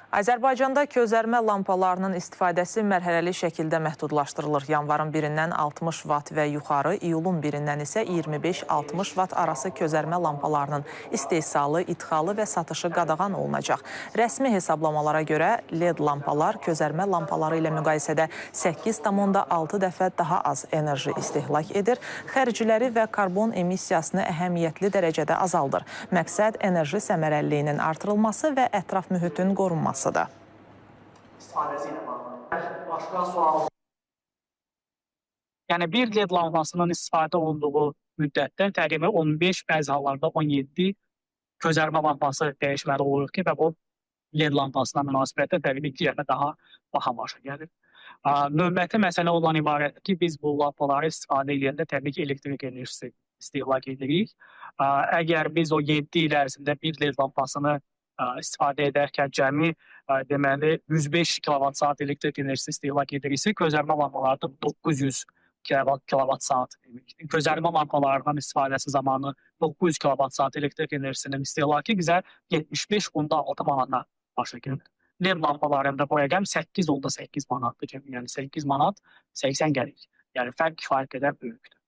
Azərbaycanda közərmə lampalarının istifadəsi mərhələli şəkildə məhdudlaşdırılır. Yanvarın 1-dən 60 vat və yuxarı, iyulun 1-dən isə 25-60 vat arası közərmə lampalarının istehsalı, idxalı və satışı qadağan olunacaq. Rəsmi hesablamalara görə LED lampalar közərmə lampaları ilə müqayisədə 8,6 dəfə daha az enerji istehlak edir, xərcləri və karbon emissiyasını əhəmiyyətli dərəcədə azaldır. Məqsəd enerji səmərəliliyinin artırılması və ətraf mühitin qorunması. Yəni bir LED lampasının istifadə olunduğu müddətdə təqribən 15, bəzi hallarda 17 közərmə lampası dəyişməli olur ki, və bu LED lampasına münasibətdə təbii ki, daha baha başa gəlir. Növbəti məsələ olan ibarətdir ki, biz bu lampaları istifadə edəndə təbii ki, elektrik enerjisi istehlak edirik. Əgər biz o 7 il ərzində bir LED lampasını istifadə edərkən cəmi deməli 105 kWh elektrik enerjisi istehlak ediriksə, közərmə lampalarda 900 kWh közərmə lampalarının istifadəsi zamanı 900 kWh elektrik enerjisinin istehlakı bizə 75,6 manata başa gəlir. LED lampalarında bu rəqəm 8,8 manatdır. Yəni 8 manat 80 qəpik. Yəni fərq kifayət qədər böyükdür.